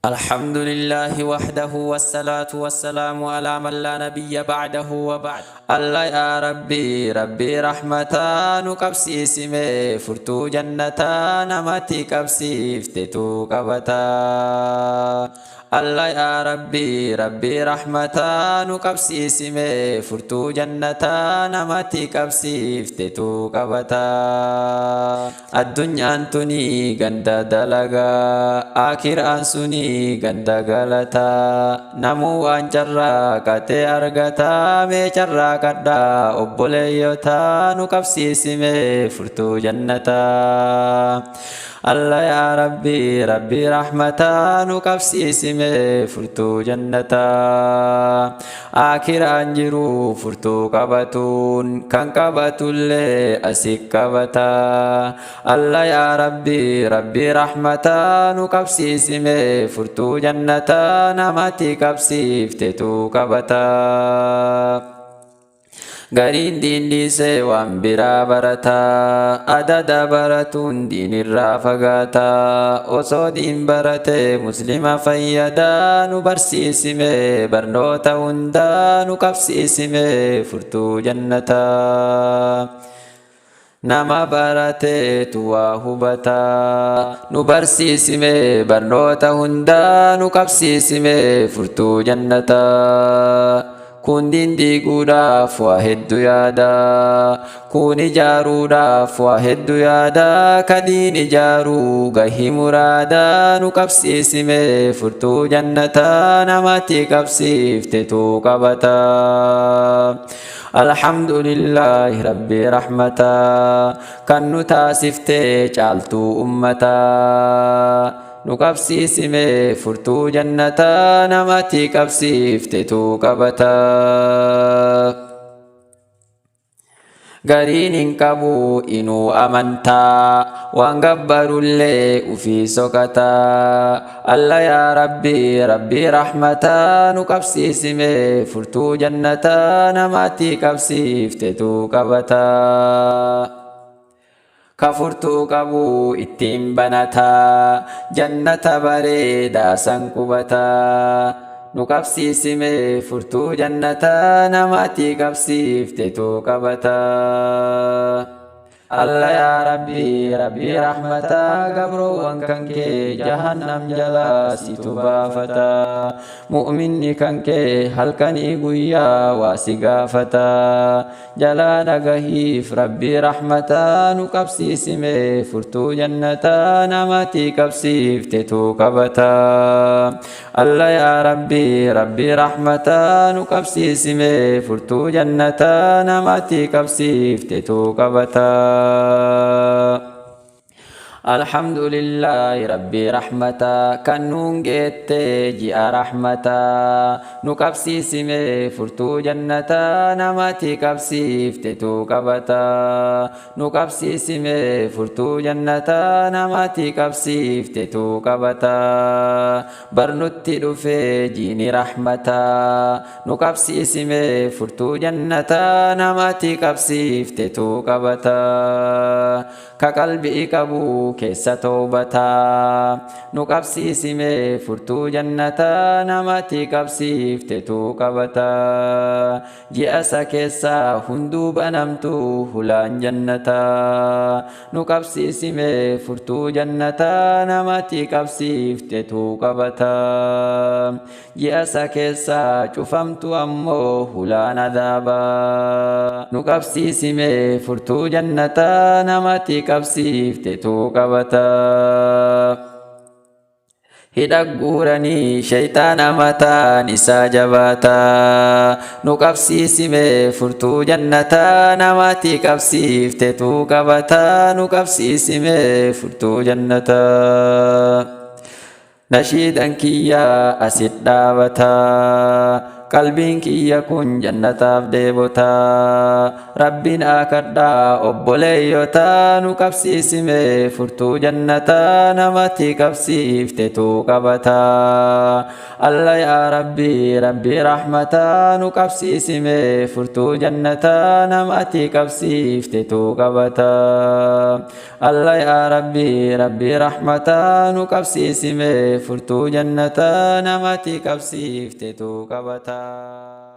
الحمد لله وحده والصلاة والسلام على من لا نبي بعده وبعد. الله يا ربي ربي رحمتا نكبسي سمي فرتو جنتا نمتي كبسي فتتو كبتا. الله يا ربي ربي رحمتا نكبسي سمي فرتو جنتا نمتي كبسي فتتو كبتا. الدنيا أنتني غندا دلغا آخر أنسوني غندا غلطا نمو أنجرا كتي أرغتا ميجرا كدا أبوليوتا نكبسي سمي فرتو جنتا. الله يا ربي ربي رحمتا نكبسي سمي فرتو جنتا. آخر أنجرو فرتو كبتون كان كبتولي أسيك كبتا. الله يا ربي ربي رحمتا نكبسي سمي فرتو جنتا نماتي كبسي فتتو كبتا. Gariin diinni see waan biraa barataa adada baratuun diinirraa fagaataa osoo diin barate muslima fayyadaa nu barsiisime barnoota hundaa nu qabsiisime furtuu jannataa. Nama barateetu waa hubataa nu barsiisime barnoota hundaa nu qabsiisime furtuu jannataa. Kun diiguudhaaf waa hedduu yaada kun ijaaruudhaaf waa hedduu yaada kadiin ijaaruu gahii muraada nu qabsiisime furtuu jannataa namatti qabsiiftetu qabata. Alhamdulillahi rabbi rahmata kan nu taasifte caaltuu ummataa. نكبسي سمي فرتو جنتا نماتي كبسي فتتو كبتا. غرين انكبو إنو أمنتا وانقبروا اللي وفي سكتا. الله يا ربي ربي رحمتا نكبسي سمي فرتو جنتا نماتي كبسي فتتو كبتا. Kafurtuu qabu ittiin banataa jannata bareedaa san qubataa nu qabsiisime furtuu jannataa namatti qabsiiftetu qabataa. Allah ya Rabbi Rabbi rahmata gabroowwan kan kee jahannam jalaa situ baafata. Mu'minni kan kee halkanii guyyaa waa si gaafata. Jalaa dhagahiif Rabbi rahmata nu qabsiisime furtuu jannataa namatti qabsiiftetu qabata. Allah ya Rabbi Rabbi rahmata nu qabsiisime furtuu jannataa namatti qabsiiftetu qabata. الحمد لله ربي رحمتا كنون جيت جي رحمتا نكبسي سمي فرتو جنتا نماتي كبسي فتتو كبتا. نكبسي سمي فرتو جنتا نماتي كبسي فتتو كبتا. برنوتي دفي جيني رحمتا نكبسي سمي فرتو جنتا نماتي كبسي فتتو كبتا. كقلبي كبو كيسة توبتا nu qabsiisime furtuu jannataa namatti qabsiiftetu qabata. Ji'asa keessa hunduu banamtu hulaan jannataa nu qabsiisime furtuu jannataa namatti qabsiiftetu qabata. Ji'asa keessa cufamtu ammoo hulaan adaabaa nu qabsiisime furtuu jannataa namatti qabsiiftetu qabata. Hidhagguuranii shayxaana mataan isaa jabaataa nu qabsiisime furtuu jannataa namatti qabsiiftetu qabataa. Nu qabsiisime furtuu jannataa. Nashiidan kiyyaa asit dhaabataa qalbiin kiyya kun jannataaf deebotaa rabbiin akadhaa obboleeyyotaa nu qabsiisime furtuu jannataa namatti qabsiiftetu qabataa Allah yaa rabbi rabbi rahmataa nu qabsiisime furtuu jannataa namatti qabsiiftetu qabataa Allah yaa rabbi rabbi rahmataa nu qabsiisime furtuu jannataa namatti qabsiiftetu qabataa